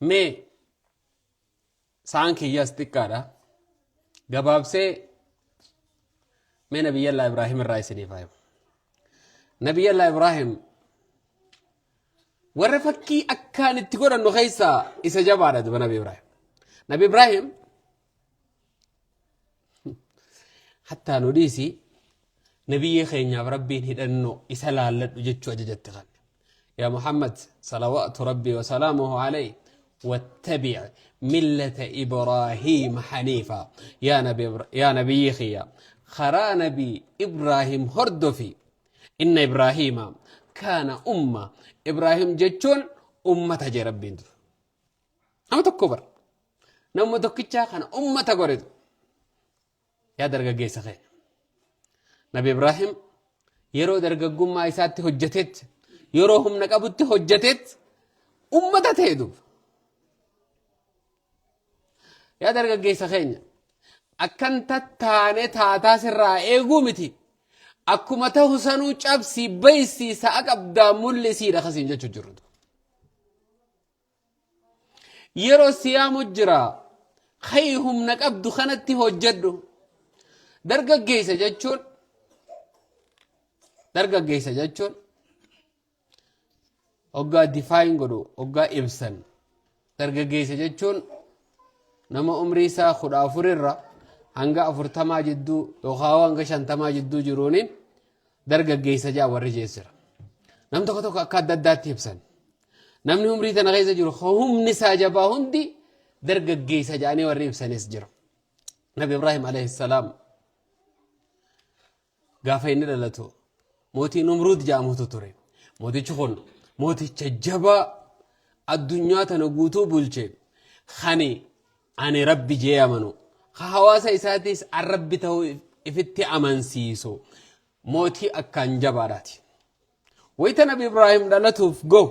مي سانكي يستكارا جباب سي من نبي الله إبراهيم الرئيسي فاهم نبي الله إبراهيم ورفكي أكان تقول إنه خيسا إسجاب على ده نبي إبراهيم نبي إبراهيم حتى نوديسي نبي خينيا ربي هدأنه إسلال جتشو أجتغن يا محمد صلوات ربي وسلامه عليه واتبع ملة إبراهيم حنيفا يا نبي خيا خرا نبي إبراهيم هردفي إن إبراهيم كان أمة إبراهيم جتشون أمة جربين أما تكبر نوم تكتشا كان أمة قرد يا درجة جيسة خير نبي إبراهيم يرو درجة قمة إسات هجتت يروهم نقبت هجتت أمة تهدو يا درجة جيسة خير أكنت تاني تاتا سرا إيقومتي أكما تهسنو چابسي بيسي ساقب دامولي سيرا خسين جاچو جردو يرو سيامو جرا خيهم نقبدو خانتي هجدو درجة جيسة جاچون درجة جيسة جاچون أوغا ديفاين قدو أوغا إبسن درجة جيسة جاچون نما عمري سا خدا أفرر hanga 40 jiddu yookaan hanga 50 jiddu jiruunin dargaggeessa jaa warri jeessira nam tokko tokko akka adda addaatti ibsan namni umrii tana keessa jiru humni isaa jabaa hundi dargaggeessa jaanii warri ibsanis jira nabi ibrahim alayhi salaam gaafa inni dhalatu mootii numruud jaamutu ture mootichi kun mooticha jabaa addunyaa tana guutuu bulche khani ani rabbi jee amanu حواسا إساتيس الرب تهو إفتي أمان سيسو موتي أكان جباراتي ويتا نبي إبراهيم دلتو فقو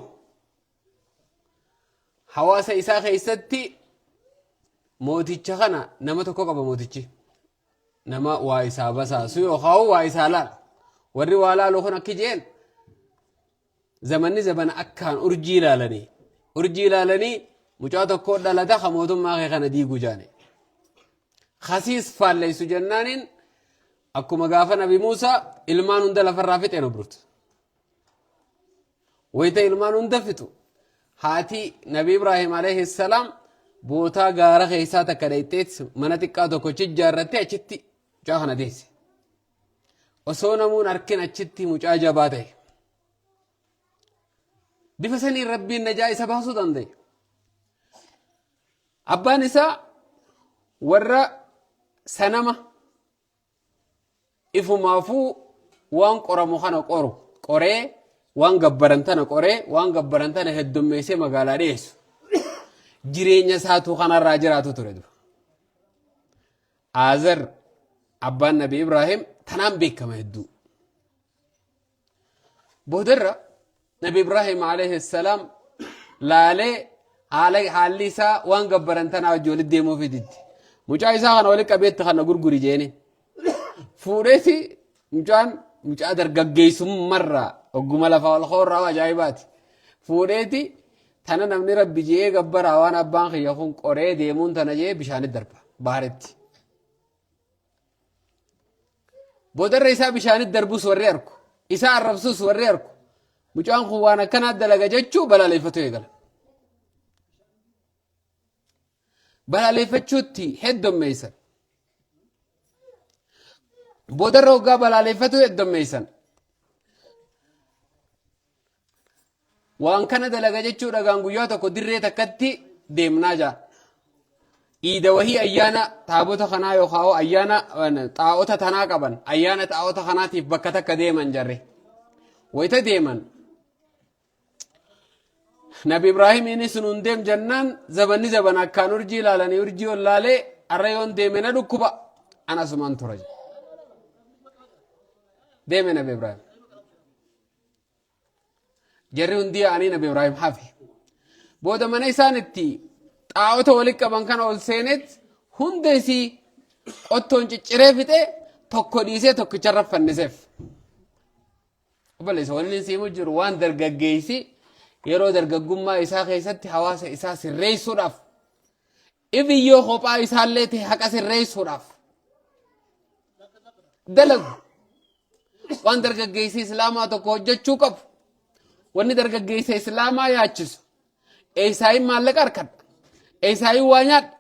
حواسا إساخي إساتي موتي چخنا نما تكو قبا موتي چي نما وايسا بسا سيو خاو وايسا لال وري والا لوخنا كجين زمن أكان أرجي لالني مجاوتا كود دلتا خموتو ماغي خانا ديگو جاني خسيس فالليسو جنانين أكو مغافة نبي موسى إلمان هنده لفرافت ينبروت ويتا إلمان هنده فتو هاتي نبي إبراهيم عليه السلام بوتا غارة خيساتا كدايتيت مناتكا دوكو چج جارتي اچتي جاهنا ديسي وصونمون أركن اچتي مجاجة باتي بفسني ربي النجاي سباسو دندي أبا نساء ورّا سنما إفمافو وان قرمو خانا قري وان قبرنتنا قري وان قبرنتنا هدوميسي مقالا ديسو جيرينيا ساتو خانا راجراتو تردو آزر أبان نبي إبراهيم تنام بيك كما هدو بودر نبي إبراهيم عليه السلام لالي حالي سا وان قبرنتنا وجول الديمو في ديدي mucaa isaa kana wali qabeetti kana gurguri jeeni fuudheeti mucaa dargaggeessummarra ogguma lafa wal khoorraa ajaa'ibaati fuudheeti tana namni rabbi jee gabbara waan abbaan kiyya kun qoree deemuun tana jee bishaanitti darba baaretti boodarra isaa bishaanitti darbus warri arku isaa arrabsus warri arku mucaan kun waan akkanaa dalaga jechuu balaleeffatu eegala balaleeffachuutti heddommeeysan boodarra hoggaa balaleeffatu heddommeeysan waan kana dalaga jechuu dhagaan guyyaa tokko dirree takkatti deemnaa jaa iida wahii ayyaana taabota kanaa yookaan ayyaana xaa'ota tanaa qaban ayyaana xaa'ota kanaatiif bakka takka deeman jarre wayita deeman نبي إبراهيم إني سنون ديم جنان زبان أكان أرجي لالني أرجي واللالي الريون ديمنا دكوبا أنا سمان ترج ديمنا نبي إبراهيم جرّون دي أني نبي إبراهيم حافي بودا من إنسانتي تعاوت ولك بانكان أول سنت هندسي أتونج شرفته تكوديسه تكشرف فنسف وبلش ولين سيمو جروان درجة جيسي yeroo dargaggummaa isaa keessatti hawaasa isaa sirreessuudhaaf ibiyyoo kophaa isaallee ta'e haqa sirreessuudhaaf dalagu waan dargaggeessi islaamaa tokko hojjechuu qabu wanni dargaggeessa islaamaa yaachisu eesaayin maallaqa harkadha eesaayin waa nyaadha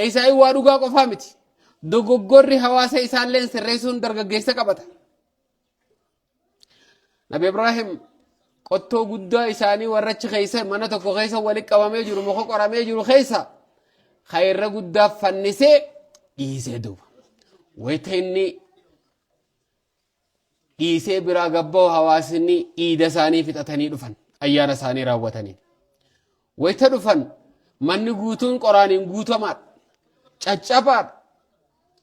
eesaayin waa dhugaa qofaa miti dogoggorri hawaasa isaalleen sirreessuun dargaggeessa qabata nabi ibraahim qottoo guddaa isaanii warrachi keessa mana tokko keessa walitti qabamee jiru muka qoramee jiru keessa khayra guddaa fannisee dhiisee duuba wayita inni dhiisee biraa gabboo hawaasni iida isaanii fixatanii dhufan ayyaana isaanii raawwatanii wayita dhufan manni guutuun qoraaniin guutamaadha caccabaadha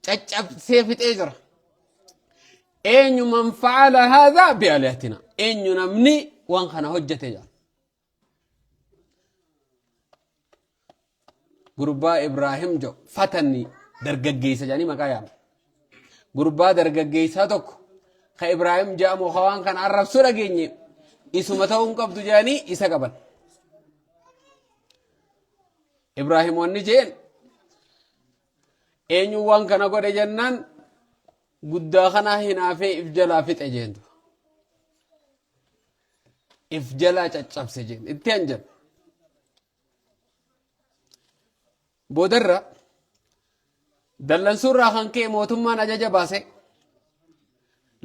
caccabsee fixee jira eenyu man facala haadha bialihatina eenyu namni waan kana hojjete jira gurbaa ibraahim jo fatanni dargaggeessa jedhanii maqaa yaama gurbaa dargaggeessaa tokko ka ibraahim jedhamu waan kana arrabsuu dhageenye isuma ta'uu hin qabdu jedhanii isa qaban ibraahim wanni jeen eenyu waan kana godhe jennaan guddaa kanaa hinaafee if jalaa fixe jeentu if jalaa caccabse jeen itti hanjan boodarra dallansuurraa kan ka'e mootummaan ajaja baase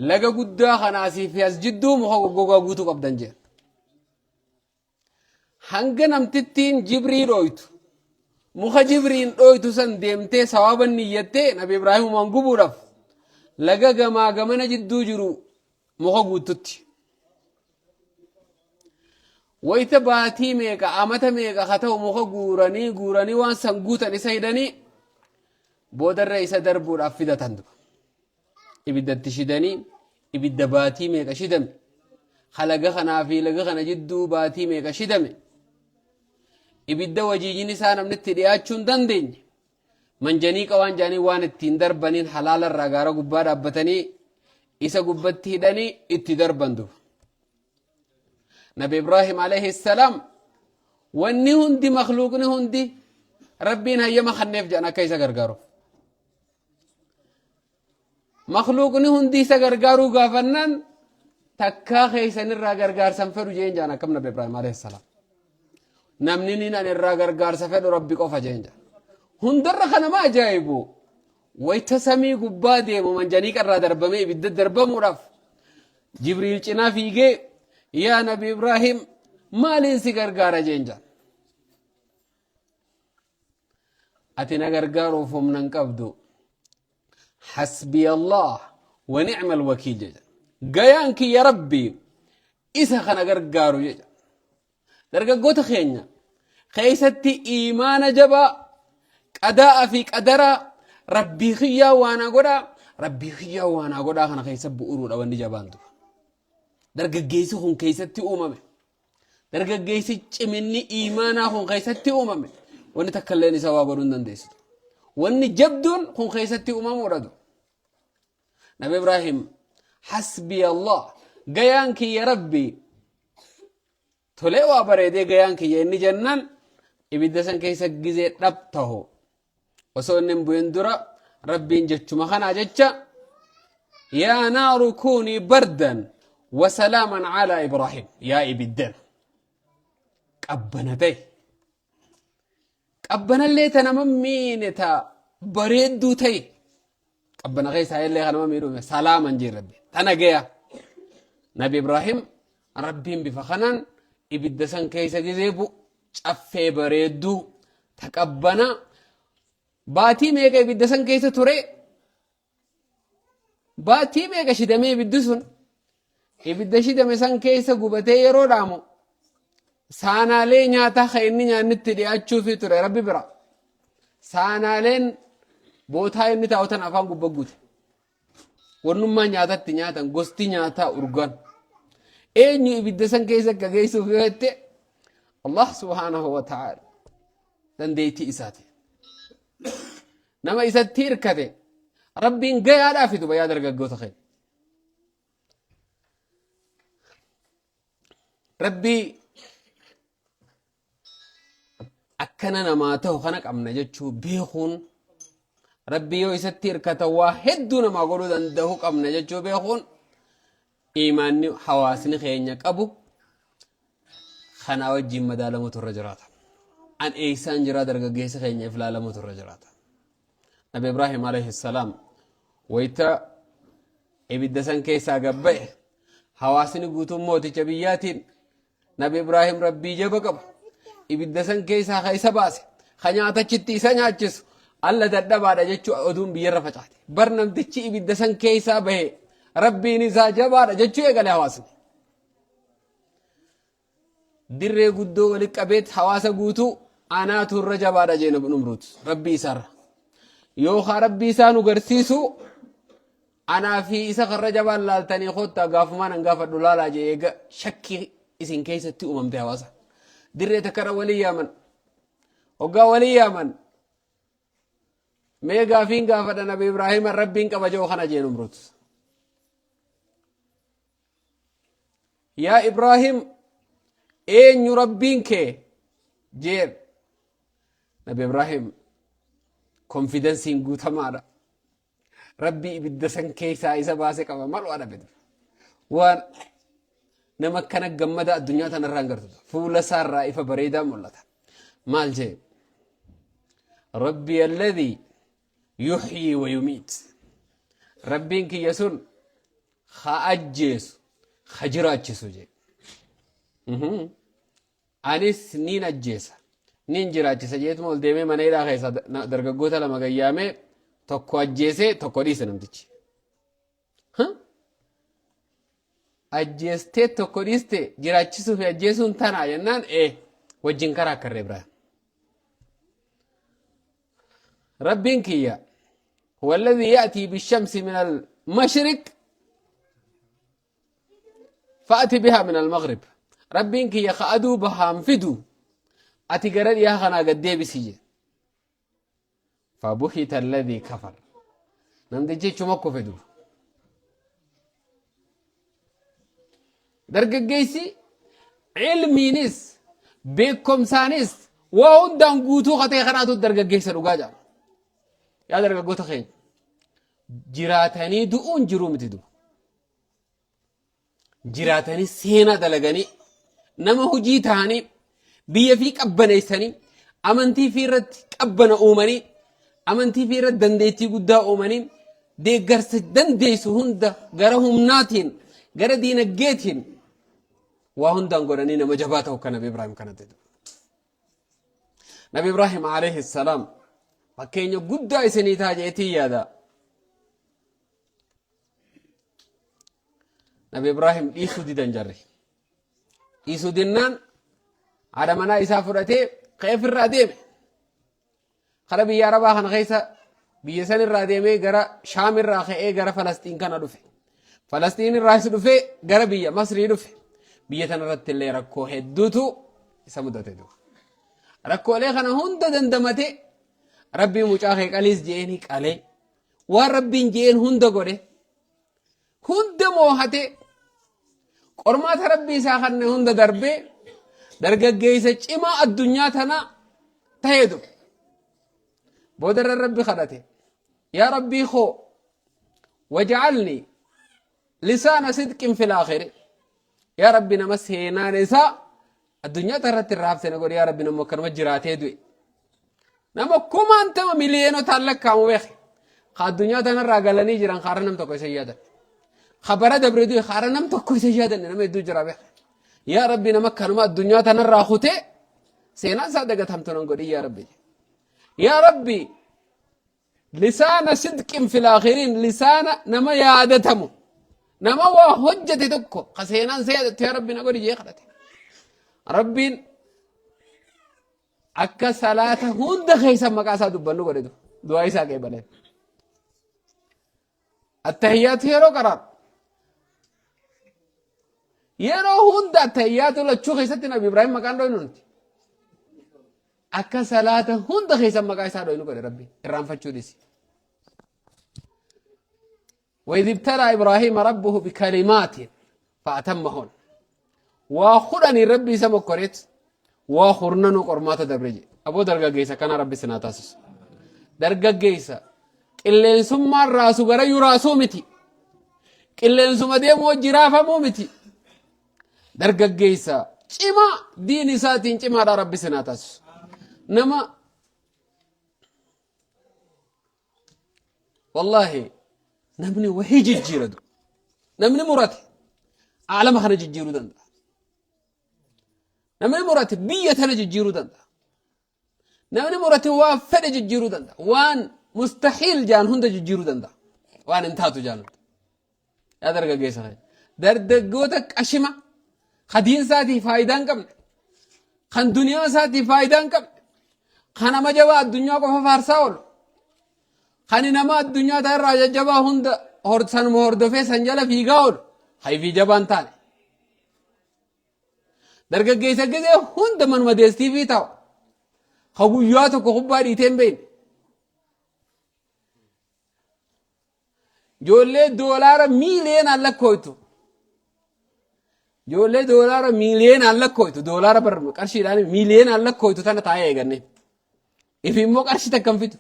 laga guddaa kanaasii fi as jidduu muka goggogaa guutuu qabdan jeen hanga namtittiin jibrii dhooytu muka jibriin dhooytu san deemtee sawaban niyyattee nabi ibraahim waan gubuudhaaf laga gamaa gamana jidduu jiru muka guututti wayita baatii meeqa amata meeqa haa ta'u muka guuranii waan san guutan isa hidhanii boodarra isa darbuudhaaf fidatan duba ibiddatti shidanii ibidda baatii meeqa shidame halaga kanaa fi laga kana jidduu baatii meeqa shidame ibidda wajiijin isaa namnitti dhiyaachuu hin dandeenye manjanii qawaan jaanii waan ittiin darbaniin halaalarraa gaara gubbaa dhaabbatanii isa gubbatti hidhanii itti darban duba nabi ibraahim alayhi salaam wanni hundi makhluuqni hundi rabbiin hayyama kanneef jedhan akka isa gargaaruuf makhluuqni hundi isa gargaaruu gaafannaan takkaa keessanirraa gargaarsan fedhu jeen jedhan akkam nabi ibraahim alayhi salaam namni nin an irraa gargaarsa fedhu rabbi qofa jeen jedhan hundarra kanama ajaa'ibu wayita samii gubbaa deemu manjanii qarraa darbamee ibidda darbamuudhaaf jibriil cinaa fiigee yaa nabi ibraahim maaliin si gargaara jeen jedhan ati na gargaaruuf humna hin qabdu حسبي الله ونعم الوكيل جدا قيانك يا ربي إسا خنا قرقارو جدا درقا قوت خينيا خيستي إيمان جبا قداء في قدرة ربي خيا وانا قدا خنا خيسب بؤرو لوان جبان دو درقا قيسي خون خيستي أمامي درقا قيسي چمني إيمانا خون خيستي أمامي واني تكاليني سوا قدون دنديسو واني جبدون خون خيستي أمام وردو نبي إبراهيم حسبي الله قيانك يا ربي تولي وابريدي قيانك يا إني جنان إبدسان كيسا قزي ربطه وسونن بيندرا ربي انجتش مخانا جتش يا نار كوني بردا وسلاما على إبراهيم يا إبدان قبنا اللي تنممينتا بريدو تي قبنا غيس هاي اللي خلما ميرو سلاما جي ربي تنقيا نبي إبراهيم ربهم بفخنان إبدسان كيسا جزيبو شفي بريدو تقبنا باتي ميكا إبدسان كيسا توري باتي ميكا شدمي إبدسون إبدا شدمي سان كيسا قبتي يرو دامو سانالي نياتا خيني نيانت دي أچو في توري ربي برا سانالين بوتاي inni taa'utan afaan gubba guute wannummaa nyaatatti nyaatan gosti nyaataa urgan eenyu ibidda san keessa gageessuuf yootte Allah subhanahu wa ta'ala dandeettii isaati nama isatti hirkate rabbiin gayaadhaa fidu yaa dargaggoota kee rabbii akkana namaa ta'u kana qabna jechuu beekuun rabbii yoo isatti hirkata waa hedduu namaa godhuu danda'u qabna jechuu beekuun imaanni hawaasni keenya qabu kana wajjin madaalamutu irra jiraata. An eeysaan jira dargaggeessa keenyaaf ilaalamutu irra jiraata. Nabi Ibraahim alayhi salaam wayita ibidda san keessaa gabba'e hawaasni guutuun mooticha biyyaatiin Nabi Ibraahim rabbii jaba qaba. Ibidda san keessaa ka isa baase ka nyaatachitti isa nyaachisu alla dadhabaadha jechuu oduun biyyarra facaate. Bar namtichi ibidda san keessaa bahe rabbiin isaa jabaadha jechuu eegale hawaasni. Dirree guddoo walitti qabeet hawaasa guutuu anaatu irra jabaadha jee Numruut rabbii isaarra. Yoo haa rabbii isaa nu garsiisu anaa fi isa karra jabaan laaltanii kottaa gaafumaan hangaafadhu laalaa jee eega shakkii isin keessatti uumamte hawaasa. Dirree takkara walii yaaman hoggaa walii yaaman mee gaafiin gaafadha Nabi Ibraahim rabbiin qaba joo kana jee Numruut. Yaa Ibraahim eenyu rabbiin kee jee Nabi Ibraahim konfidensiin guutamaadha. Rabbii ibidda san keessaa isa baase qaba mal waa dhabe waan nama akkana gammada addunyaa tanarraa hin gartu fuula isaarraa ifa bareedaa mul'ata. Maal jee rabbi alladhii yuhyii wa yumiit rabbiin kiyya sun ha ajjeesu ha jiraachisu jee anis niin ajjeesa niin jiraachisa jeetuma ol deemee mana hidhaa keessa dargaggoota lama gayyaamee tokko ajjeesee tokko dhiise namtichi. Ajjeestee tokko dhiiste jiraachisuu fi ajjeesuun tanaa jennaan wajjin karaa akkarree biraa. Rabbiin kiyya huwa alladhii ya'tii bishamsi min al-mashriq fa'ati bihaa min al-maghrib. Rabbiin kiyya ka aduu bahaan fidu ati gara dhiyaa kanaa gad deebisi je. فبهت الذي كفر نمدجي چمكو فدو درگگيسي علمينيس بكم سانيس وهندان غوتو خطي خناتو درگگيسا رغاجا يا درگگو تخين جراتاني دؤون جرومتي دو جراتاني سينا دلگاني نما هجي تاني بيه في قبنيساني امنتي في رت قبنا اومني amantii fi irra dandeettii guddaa uumaniin deeggarsa dandeessu hunda gara humnaatiin gara diinagdeetiin waa hundaan godhanii nama jabaa ta'u kan Nabi Ibraahim kanatti. Nabi Ibraahim alayhi salaam fakkeenya guddaa isinii ta'a jeetii yaada. Nabi Ibraahim dhiisuu didan jarre. Dhiisuu dinnaan haadha manaa isaa fudhatee qe'eefirraa deeme. خلا بيا ربا خن خيسا بيا سن الراديمي غرا شام الراخي غرا فلسطين كان دفه فلسطين الراس دفه غرا بيا مصر دفه بيا تنرت اللي ركو هدوتو سمدته دو ركو لي خن هند دندمته ربي مجاخي قليس جيني قالي وربي جين هند غوري هند موهته قرمات ربي ساخن هند دربه درگگيسه چما الدنيا تنا تهدو بودر ربي خدته يا ربي خو واجعلني لسان صدق في الآخر يا ربي نمسهنا نساء الدنيا ترت الراب سنقول يا ربي نمكر مجراته دوي نمكم أنت مليونو تعلق كامو بيخي خا الدنيا تنر راقلني جران خارنم تكو سيادة خبرة دبردوي خارنم تكو سيادة نمي دو جرا بيخي يا ربي نمكر ما الدنيا تنر راخوته سينا صادقة هم تنقول يا ربي يا ربي لسان صدق في الآخرين لسان نما يادتهم نما وحجة تكو قسينا سيادة يا ربي نقول يجي خلته ربي أكا صلاة هند خيسا مقاسا دبنو قردو دعاي ساقه بلد التحيات هيرو قرار يرو هند التحيات لچو خيسا نبي إبراهيم مقان دوينو نتي أكا صلاة هند خيسا مقاسا دوينو قرد ربي الرام فتشو ديسي وإذ ابتلى إبراهيم ربه بكلمات فأتمهن وخرني ربي سمكرت وخرنن قرمات دبرجي أبو درجة جيسا كان ربي سناتاسس درجة جيسا قلين ثم الراسو غرا يراسو متي قلين ثم ديمو جرافة مو متي درجة جيسا چما دين ساتين چما دا ربي سناتاسس نما والله نمني وهي جيردو نمني مراتي عالم خرج جيرو دندا نمني مراتي بيه تنج جيرو دندا نمني مراتي وافد جيرو دندا وان مستحيل جان هند جيرو دندا وان انتاتو جان يا درجة جيسا دردقوتك أشما خدين ساتي فايدان كم خن دنيا ساتي فايدان كم خنا مجوا الدنيا کو فارساول خني نما الدنيا تر راجا جبا هند هورسن موردفه سنجلا فيغاول هاي في جبان تال درجة جيسا جزء هند من مدرستي في تاو خبوياتو كخباري تنبين جولة دولار مليون الله كويتو جولة دولار مليون الله كويتو دولار بر كارشي داني مليون الله كويتو تانا تايه غني إفيمو كارشي تكم فيتو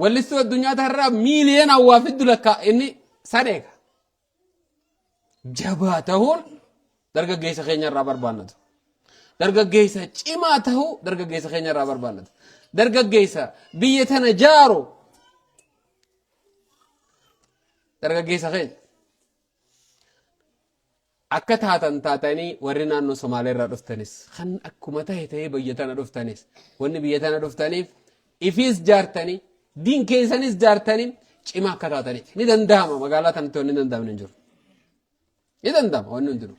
ولستو الدنيا تهرب مليون أوافد لك إني صدق جبهتهون درجة جيسة خينيا رابر باند درجة جيسة چماته درجة جيسة خينيا رابر باند درجة جيسة بيتنا جارو درجة جيسة خين أكتها تنتاتني ورنا إنه سومالي رفتنيس خن أكمته هي بيتنا رفتنيس وني بيتنا رفتنيف إفيس جارتني دين كيسانيس جارتني چما كتاتني ندندام مقالات أنتو ندندام ننجر ندندام وننجر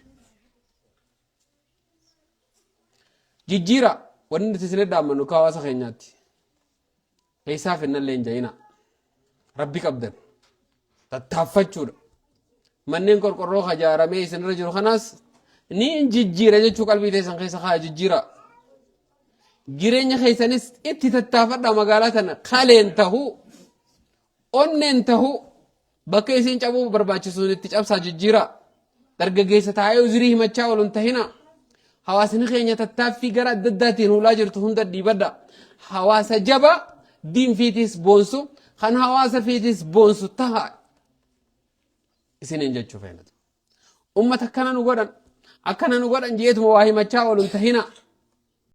جيجيرا ونن تسند دام منو كاواسا خينياتي هيساف إن اللي جاينا ربي قبضن تتفجر منين كوركورو خجارة مي سنرجو خناس نين جيجيرا جو قلبي تيسان خيسا خا جيجيرا جيرين خيسانيس اتي تتفرد مقالاتنا خالين تهو أونين تهو بكيسين چابو برباچسون اتجاب سا جيجيرا درجة جيسة تايو زريه مچاول انتهينا حواسن خينيا تتافي غرا دداتين ولاجر تهون ددي بدا حواس جبا دين فيتيس بونسو خان حواس فيتيس بونسو تها سنين جتشو فينت أمة أكنا نقولن جيت مواهي مچاول انتهينا